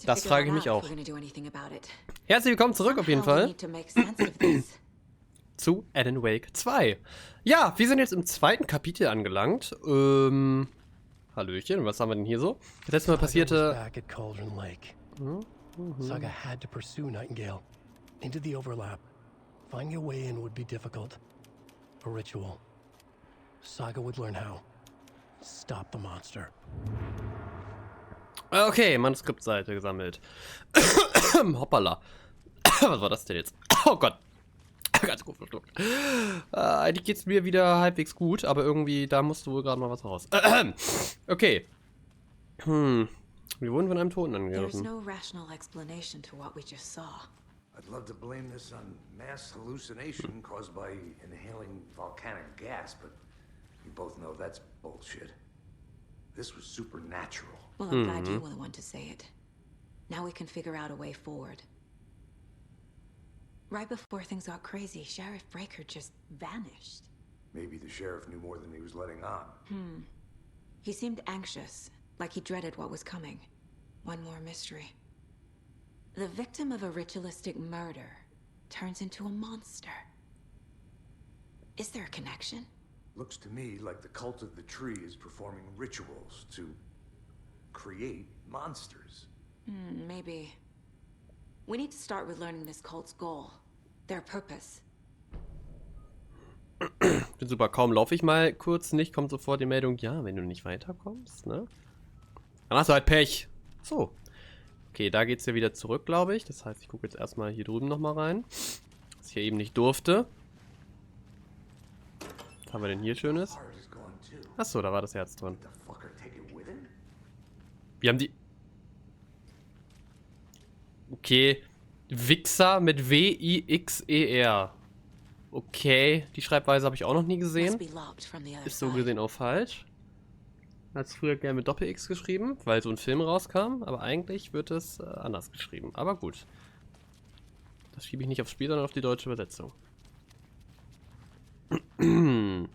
Das frage ich mich auch. Herzlich willkommen zurück auf jeden Fall zu Alan Wake 2. Ja, wir sind jetzt im zweiten Kapitel angelangt. Hallöchen, was haben wir denn hier so? Das letzte Mal passierte... Saga had to pursue Nightingale into the overlap. Finding a way in would be difficult. A ritual. Saga would learn how. Stop the monster. Okay, Manuskriptseite gesammelt. Hoppala. Was war das denn jetzt? Oh Gott. Ganz gut verschluckt. Eigentlich geht's mir wieder halbwegs gut, aber irgendwie, da musste wohl gerade mal was raus. Okay. Wir wurden von einem Toten angegriffen. No rational explanation to what we just saw. I'd love to blame this on mass hallucination caused by inhaling volcanic gas, but you both know that's bullshit. This was supernatural. Well, I'm glad you were the one to say it. Now we can figure out a way forward. Right before things got crazy, Sheriff Breaker just vanished. Maybe the sheriff knew more than he was letting on. He seemed anxious, like he dreaded what was coming. One more mystery. The victim of a ritualistic murder turns into a monster. Is there a connection? Looks to me like the cult of the tree is performing rituals to create monsters. Maybe. We need to start with learning this cult's goal. Their purpose. Bin super, kaum laufe ich mal kurz nicht, kommt sofort die Meldung, ja, wenn du nicht weiterkommst, ne? Dann hast du halt Pech. So. Okay, da geht's ja wieder zurück, glaube ich. Das heißt, ich gucke jetzt erstmal hier drüben nochmal rein. Was ich hier eben nicht durfte. Was haben wir denn hier Schönes? Achso, da war das Herz drin. Wir haben die... Okay. Wichser mit W-I-X-E-R. Okay, die Schreibweise habe ich auch noch nie gesehen. Ist so gesehen auch falsch. Hat es früher gerne mit Doppel-X geschrieben, weil so ein Film rauskam, aber eigentlich wird es anders geschrieben. Aber gut. Das schiebe ich nicht aufs Spiel, sondern auf die deutsche Übersetzung. Okay.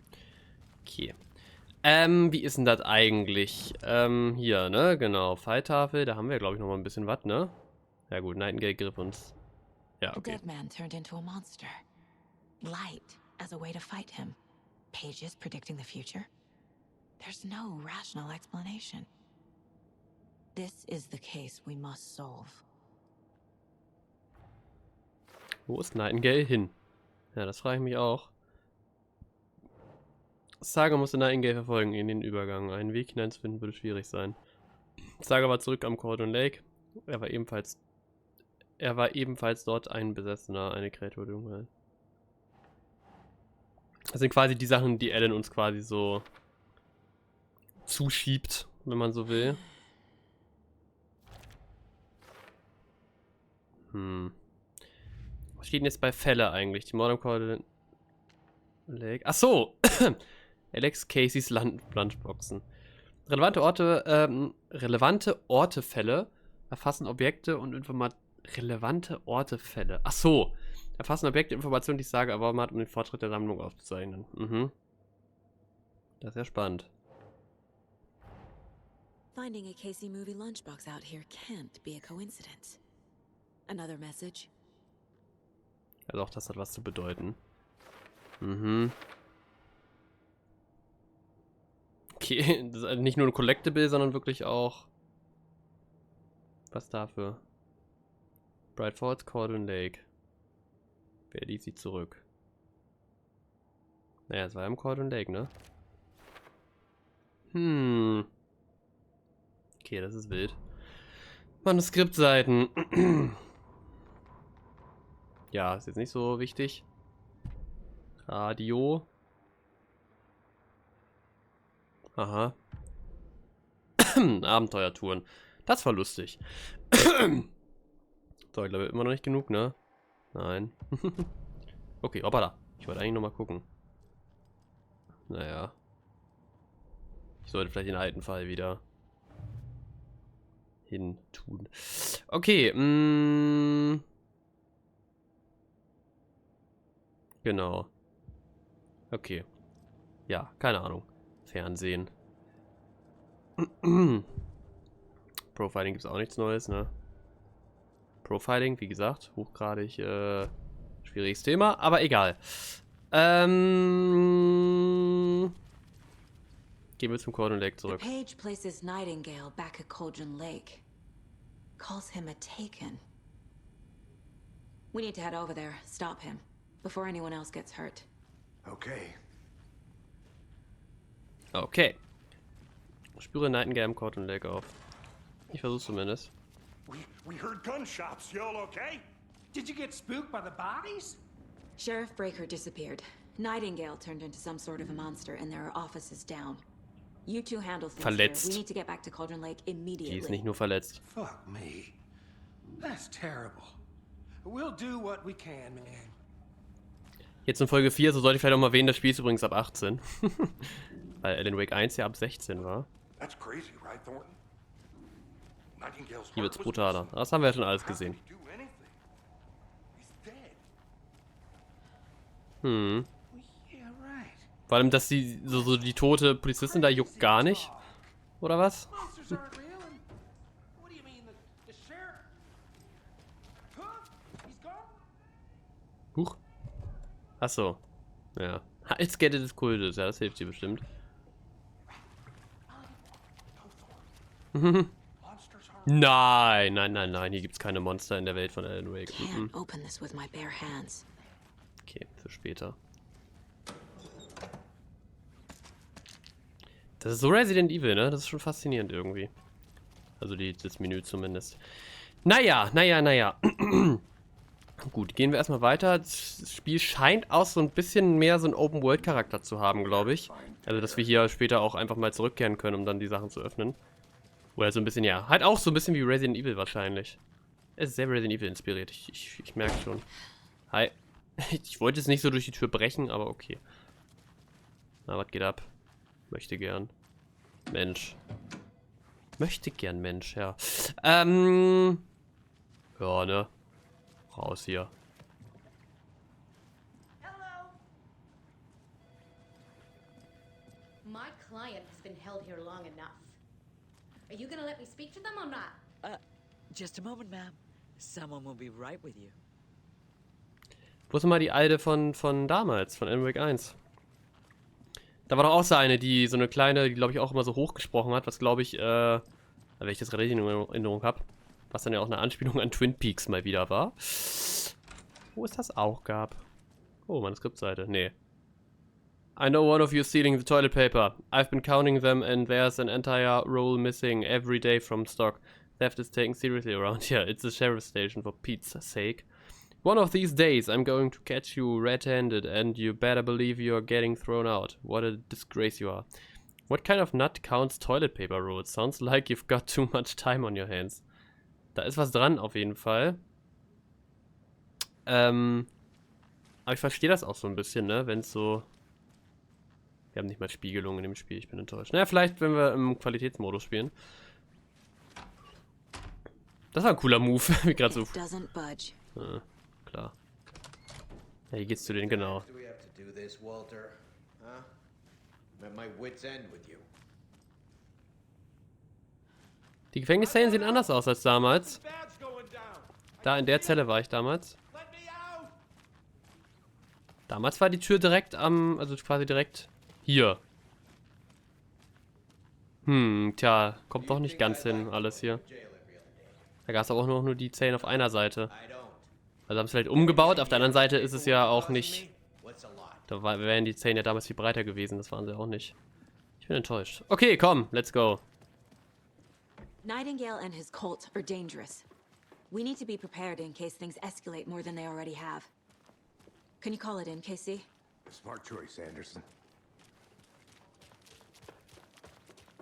Wie ist denn das eigentlich? Hier, ne? Genau, Falltafel, da haben wir, glaube ich, noch mal ein bisschen was, ne? Ja gut, Nightingale griff uns. Ja, okay. A dead man turned into a monster. Light as a way to fight him. Pages predicting the future. There's no rational explanation. This is the case we must solve. Wo ist Nightingale hin? Ja, das frage ich mich auch. Saga musste Nightingale verfolgen in den Übergang. Einen Weg hineinzufinden würde schwierig sein. Saga war zurück am Cordon Lake. Er war ebenfalls dort ein Besessener, eine Kreatur. Das sind quasi die Sachen, die Alan uns quasi so zuschiebt, wenn man so will. Was steht denn jetzt bei Fälle eigentlich? Die Mord am Cordon Lake. Ach so! Alex Caseys Lunchboxen. Relevante Ortefälle erfassen Objekte und relevante Ortefälle. Ach so! Erfassen Objekte, Informationen, die ich sage, aber man hat, um den Fortschritt der Sammlung aufzuzeichnen. Das ist ja spannend. Finding a Casey movie lunchbox out here can't be a coincidence. Another message. Also auch das hat was zu bedeuten. Okay, das ist also nicht nur ein Collectible, sondern wirklich auch... Was dafür? Bright Falls, Cordon Lake. Wer ließ sie zurück? Naja, es war ja im Cordon Lake, ne? Okay, das ist wild. Manuskriptseiten. Ja, ist jetzt nicht so wichtig. Radio. Aha. Abenteuertouren. Das war lustig. So, ich glaube immer noch nicht genug, ne? Nein. Okay, hoppala. Ich wollte eigentlich noch mal gucken. Naja. Ich sollte vielleicht den alten Fall wieder hin tun. Okay, genau. Okay. Ja, keine Ahnung. Fernsehen. Profiling gibt es auch nichts Neues, ne? Profiling, wie gesagt, hochgradig schwieriges Thema, aber egal. Gehen wir zum Cauldron Lake zurück. The page places Nightingale back at Cauldron Lake. Calls him a taken. We need to head over there, stop him, before anyone else gets hurt. Okay. Okay. Spüre Nightingale im Cauldron Lake auf. Ich versuch's zumindest. We heard gunshots. You all okay? Did you get spooked by the bodies? Sheriff Breaker disappeared. Nightingale turned into some sort of a monster, and there are offices down. You two handle things here. We need to get back to Cauldron Lake immediately. Die ist nicht nur verletzt. Fuck me. That's terrible. We'll do what we can, man. Jetzt in Folge 4, so sollte ich vielleicht auch mal erwähnen, das Spiel ist übrigens ab 18. Weil Alan Wake 1 ja ab 16 war. That's crazy, right, Thornton? Nightingale's Hier wird's brutaler. Das haben wir ja schon alles gesehen. Hm. Vor allem, dass die so die tote Polizistin da juckt gar nicht. Oder was? Huch. Achso. Ja. Halskette des Kultes. Ja, das hilft dir bestimmt. Nein, nein, nein, nein. Hier gibt es keine Monster in der Welt von Alan Wake. Okay, für später. Das ist so Resident Evil, ne? Das ist schon faszinierend irgendwie. Also das Menü zumindest. Naja. Gut, gehen wir erstmal weiter. Das Spiel scheint auch so ein bisschen mehr so einen Open-World-Charakter zu haben, glaube ich. Also, dass wir hier später auch einfach mal zurückkehren können, um dann die Sachen zu öffnen. Oder so ein bisschen, ja. Halt auch so ein bisschen wie Resident Evil wahrscheinlich. Es ist sehr Resident Evil inspiriert. Ich merke schon. Hi. Ich wollte jetzt nicht so durch die Tür brechen, aber okay. Na, was geht ab? Möchte gern. Mensch. Möchte gern Mensch, ja. Ja, ne? Raus hier. Hello. My client has been held here long enough. Are you gonna let me speak to them or not? Just a moment, ma'am. Someone will be right with you. Wo ist denn mal die alte von damals, von Alan Wake 1? Da war doch auch so eine, die so eine kleine, die glaube ich auch immer so hochgesprochen hat, was glaube ich, wenn ich das richtig in Erinnerung habe, was dann ja auch eine Anspielung an Twin Peaks mal wieder war. Wo es das auch gab. Oh, Manuskriptseite. Nee. I know one of you stealing the toilet paper. I've been counting them and there's an entire roll missing every day from stock. Theft is taken seriously around here. It's a sheriff's station for Pete's sake. One of these days I'm going to catch you red-handed and you better believe you're getting thrown out. What a disgrace you are. What kind of nut counts toilet paper rolls? Sounds like you've got too much time on your hands. Da ist was dran auf jeden Fall. Aber ich verstehe das auch so ein bisschen, ne? Wenn es so... Wir haben nicht mal Spiegelung in dem Spiel, ich bin enttäuscht. Naja, vielleicht, wenn wir im Qualitätsmodus spielen. Das war ein cooler Move, wie gerade so... Ja, klar. Ja, hier geht's zu denen, genau. Die Gefängniszellen sehen anders aus als damals. Da in der Zelle war ich damals. Damals war die Tür direkt am, also quasi direkt hier. Tja, kommt doch nicht ganz hin, alles hier. Da gab es aber auch nur die Zellen auf einer Seite. Also haben sie vielleicht umgebaut, auf der anderen Seite ist es ja auch nicht. Da wären die Zellen ja damals viel breiter gewesen, das waren sie auch nicht. Ich bin enttäuscht. Okay, komm, let's go. Nightingale and his cult are dangerous. We need to be prepared in case things escalate more than they already have. Can you call it in, Casey? Smart choice, Anderson.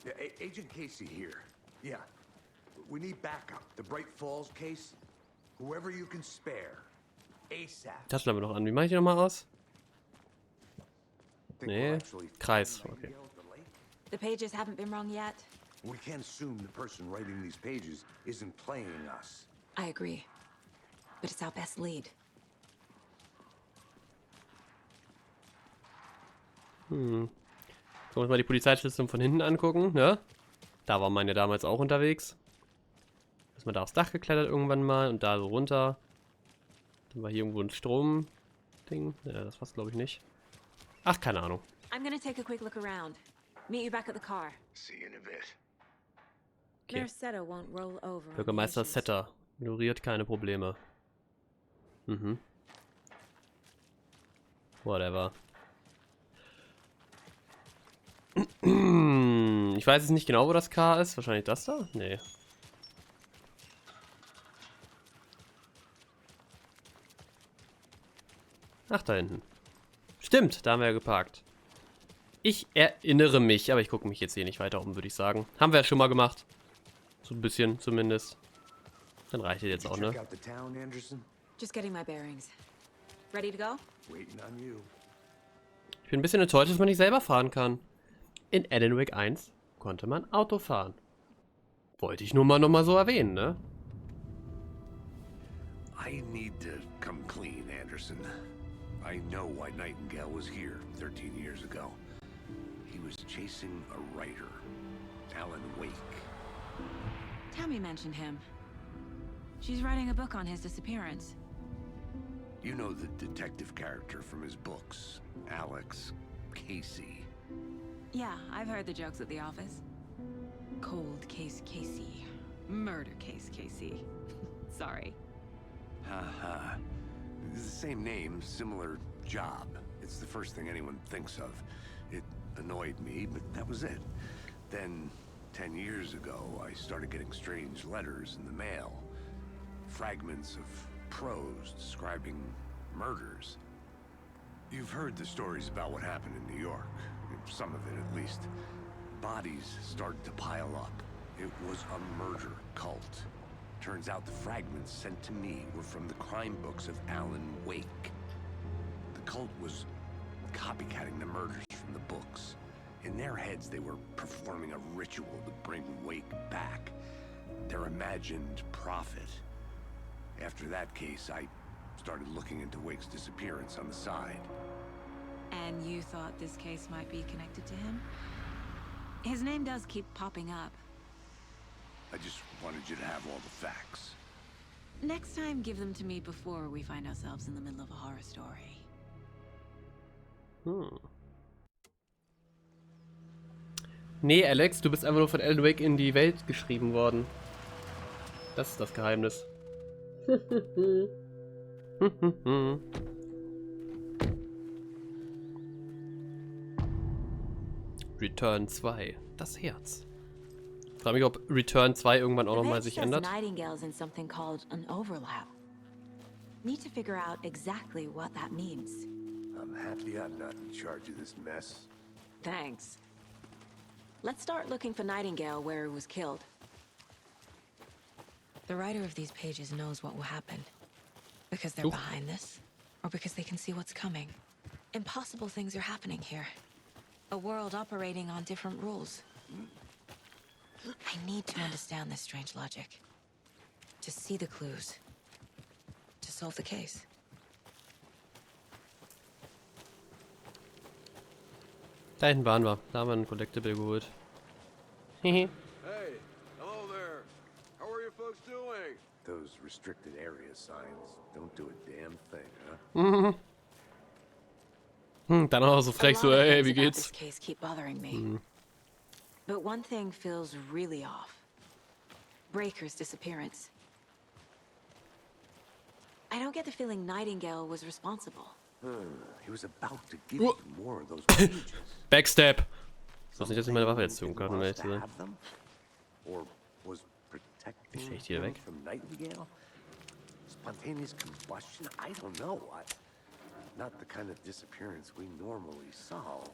Yeah, Agent Casey here. Yeah. We need backup. The Bright Falls case. Whoever you can spare. ASAP. Taschenlampe noch an. Wie mache ich die nochmal aus? Nee. Kreis. Okay. The pages haven't been wrong yet. We can't assume the person writing these pages isn't playing us. I agree. But it's our best lead. Sollen wir uns mal die Polizeischlüssel von hinten angucken, ne? Da war meine damals auch unterwegs. Ist man da aufs Dach geklettert irgendwann mal und da so runter. Dann war hier irgendwo ein Strom-Ding. Ja, das war's glaube ich nicht. Ach, keine Ahnung. I'm gonna take a quick look around. Meet you back at the car. See you in a bit. Okay. Mayor Setter won't roll over on Bürgermeister the issues. Setter. Ignoriert keine Probleme. Mhm. Whatever. Ich weiß jetzt nicht genau, wo das K ist. Wahrscheinlich das da? Nee. Ach, da hinten. Stimmt, da haben wir ja geparkt. Ich erinnere mich, aber ich gucke mich jetzt hier nicht weiter um, würde ich sagen. Haben wir ja schon mal gemacht. So ein bisschen zumindest. Dann reicht es jetzt auch, ne? Check out the town, Anderson. Just getting my bearings. Ready to go? Waiting on you. Ich bin ein bisschen enttäuscht, dass man nicht selber fahren kann. In Alan Wake 1 konnte man Auto fahren. Wollte ich nur mal nochmal so erwähnen, ne? I need to come clean, Anderson. I know why Nightingale was here 13 years ago. He was chasing a writer, Alan Wake. Tammy mentioned him. She's writing a book on his disappearance. You know the detective character from his books, Alex Casey. Yeah, I've heard the jokes at the office. Cold case Casey. Murder case Casey. Sorry. Haha. It's the same name, similar job. It's the first thing anyone thinks of. It annoyed me, but that was it. Then, 10 years ago, I started getting strange letters in the mail. Fragments of prose describing murders. You've heard the stories about what happened in New York. Some of it, at least. Bodies started to pile up. It was a murder cult. Turns out the fragments sent to me were from the crime books of Alan Wake. The cult was copycatting the murders from the books. In their heads, they were performing a ritual to bring Wake back. Their imagined prophet. After that case, I started looking into Wake's disappearance on the side. And you thought this case might be connected to him? His name does keep popping up. I just wanted you to have all the facts. Next time, give them to me before we find ourselves in the middle of a horror story. Nee, Alex, du bist einfach nur von Alan Wake in die Welt geschrieben worden. Das ist das Geheimnis. Return 2. Das Herz. Ich frage mich, ob Return 2 irgendwann auch nochmal sich ändert. Nightingale's in something called an overlap. Need to figure out exactly what that means. I'm happy I'm not in charge of this mess. Thanks. Let's start looking for Nightingale where he was killed. The writer of these pages knows what will happen. Because they're behind this, or because they can see what's coming. Impossible things are happening here. A world operating on different rules. I need to understand this strange logic. To see the clues. To solve the case. Da hinten waren wir. Da haben wir einen Collectible geholt. Hehe. Hey, hello there. How are you folks doing? Those restricted area signs don't do a damn thing, huh? Dann auch so frech so, ey, wie geht's? Case keep bothering me. But one thing feels really off. Breaker's disappearance. I don't get the feeling Nightingale was responsible. He was about to give you more of those pages. Backstab. Ich weiß nicht, dass ich meine Waffe jetzt tun kann, um ehrlich zu sein. Or was protecting Stell ich die hier weg? from Nightingale? Spontaneous combustion? I don't know. Not the kind of disappearance we normally solve.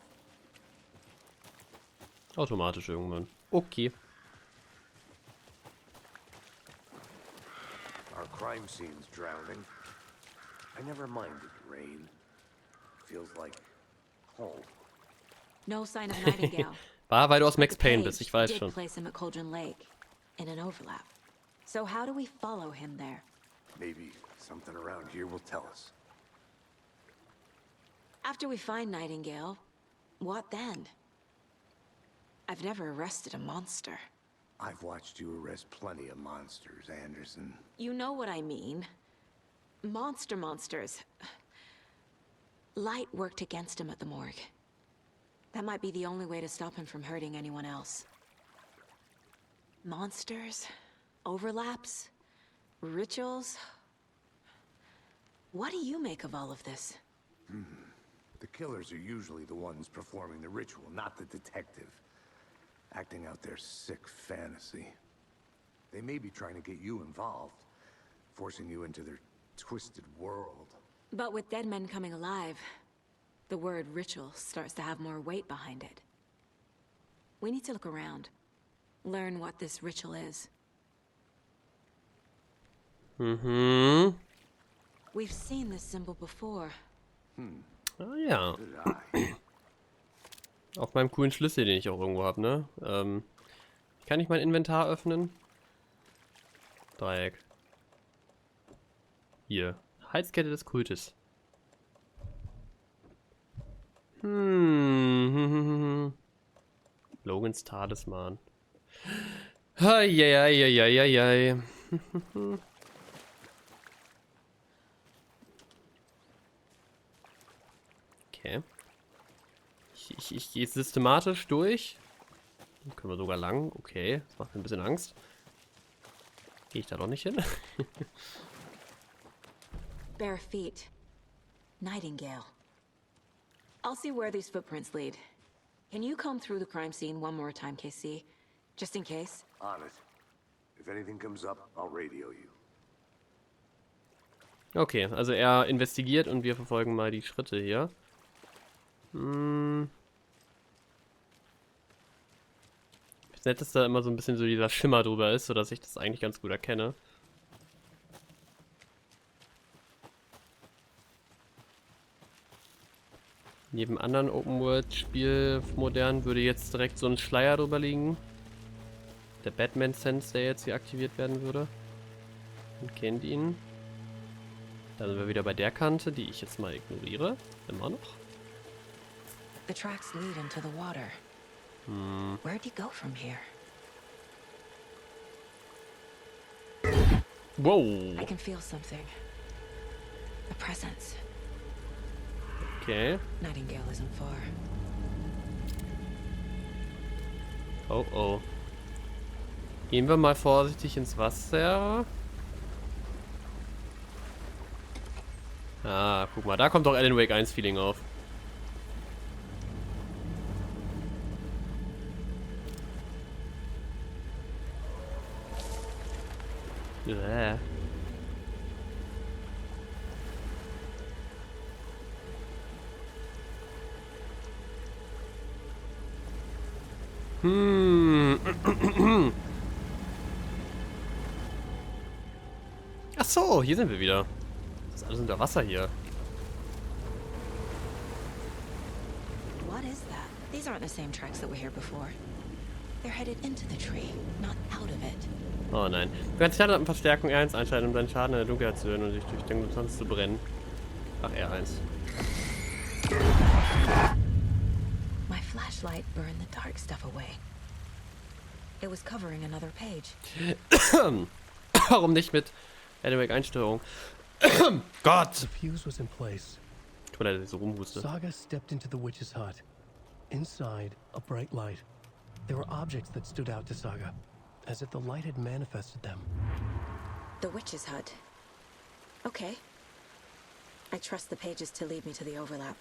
Automatisch irgendwann. Okay. Our crime scene's drowning. I never minded rain. Feels like home. No sign of Nightingale. War, weil du aus Max But the Payne page bist, ich weiß did schon. place him at Cauldron Lake in an overlap. So how do we follow him there? Maybe something around here will tell us. After we find Nightingale, what then? I've never arrested a monster. I've watched you arrest plenty of monsters, Anderson. You know what I mean. Monsters. Light worked against him at the morgue. That might be the only way to stop him from hurting anyone else. Monsters, overlaps, rituals. What do you make of all of this? The killers are usually the ones performing the ritual, not the detective. Acting out their sick fantasy. They may be trying to get you involved, forcing you into their twisted world. But with dead men coming alive, the word ritual starts to have more weight behind it. We need to look around. Learn what this ritual is. Mhm. We've seen this symbol before. Ah ja. Good eye. Auf meinem coolen Schlüssel, den ich auch irgendwo habe, ne? Kann ich mein Inventar öffnen? Dreieck. Hier. Halskette des Kultes. Logans Talisman. Heieieiei. Okay. Ich gehe systematisch durch. Dann können wir sogar lang. Okay, das macht mir ein bisschen Angst. Gehe ich da doch nicht hin? Bare feet. Nightingale. I'll see where these footprints lead. Can you comb through the crime scene one more time, KC? Just in case? On it. If anything comes up, I'll radio you. Okay, also er investigiert und wir verfolgen mal die Schritte hier. Ist nett, dass da immer so ein bisschen so dieser Schimmer drüber ist, sodass ich das eigentlich ganz gut erkenne. Neben anderen Open-World-Spiel modern würde jetzt direkt so ein Schleier drüber liegen. Der Batman-Sense, der jetzt hier aktiviert werden würde. Man kennt ihn. Da sind wir wieder bei der Kante, die ich jetzt mal ignoriere. Immer noch. The tracks lead into the water. Where'd he go from here? Wow. I can feel something. A presence. Okay. Nightingale isn't far. Oh oh. Gehen wir mal vorsichtig ins Wasser. Ah, guck mal, da kommt doch Alan Wake 1 Feeling auf. Ja. Ach so, hier sind wir wieder. Das ist alles unter Wasser hier. What is that? These aren't the same tracks that were here before. They're headed into the tree, not out of it. Oh nein. Du kannst Schallplattenverstärkung R1 einschalten, um deinen Schaden in der Dunkelheit zu hören und dich durch den Tanz zu brennen. Ach, R1. My flashlight burned the dark stuff away. It was covering another page. Warum nicht mit Alan Wake Einsteuerung? Gott! The fuse was in place. Tut mir leid, dass ich so rumhuste. Saga stepped into the witch's hut. Inside, a bright light. There were objects that stood out to Saga, as if the light had manifested them. The witch's hut. Okay. I trust the pages to lead me to the overlap.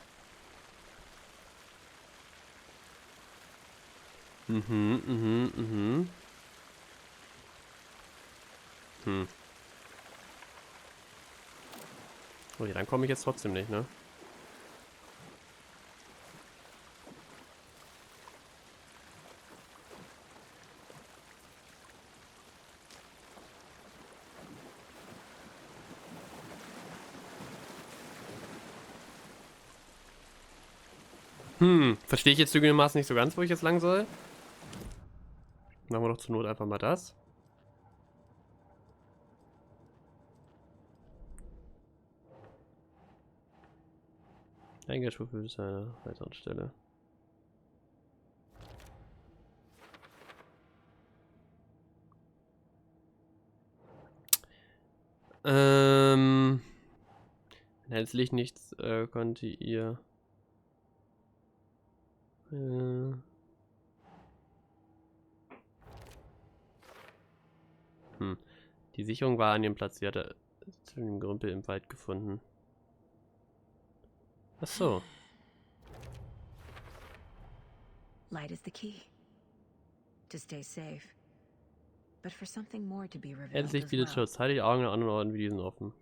Okay, dann komme ich jetzt trotzdem nicht, ne? Verstehe ich jetzt zugegebenermaßen nicht so ganz, wo ich jetzt lang soll. Machen wir doch zur Not einfach mal das. Eingestuft ist eine weiteren Stelle. Letztlich nichts konnte ihr. Die Sicherung war an ihrem Platz. Sie hatte den Gerümpel im Wald gefunden. Ach so. Light is the key. To stay safe. But for something more to be revealed Endlich as bietet well. Schutz. Halte die Augen an anderen Orten wie diesen offen.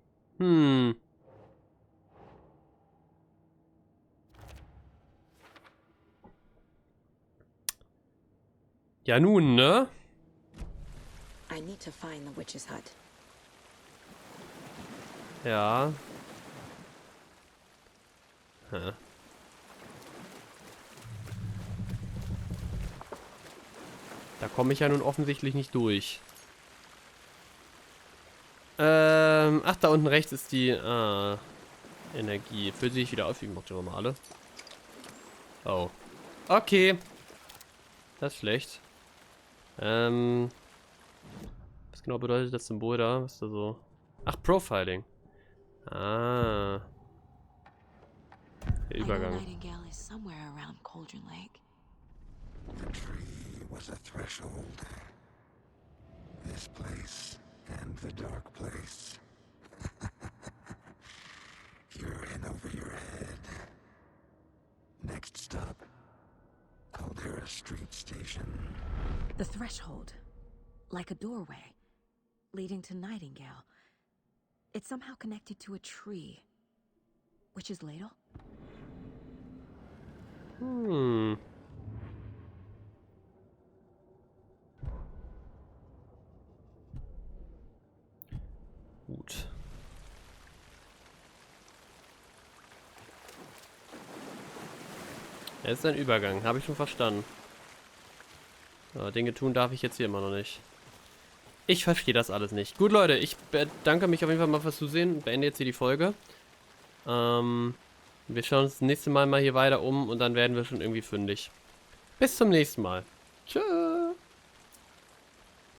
Ja nun, ne? I need to find the witch's hut. Ja. Hä. Da komme ich ja nun offensichtlich nicht durch. Ach, da unten rechts ist die Energie. Füllt sich wieder auf wie die normale. Oh. Okay. Das ist schlecht. Was genau bedeutet das Symbol da? Was ist da so? Ach, Profiling. Ah. Der Übergang. Nightingale is somewhere around Cauldron Lake. The tree was a threshold. This place and the dark place. You're in over your head. Next stop, Caldera Street Station. The threshold. Like a doorway. Leading to Nightingale. It's somehow connected to a tree. Witch's ladle? Gut. Es ist ein Übergang, habe ich schon verstanden. Aber Dinge tun darf ich jetzt hier immer noch nicht. Ich verstehe das alles nicht. Gut, Leute, ich bedanke mich auf jeden Fall mal fürs Zusehen. Beende jetzt hier die Folge. Wir schauen uns das nächste Mal hier weiter um und dann werden wir schon irgendwie fündig. Bis zum nächsten Mal. Tschüss.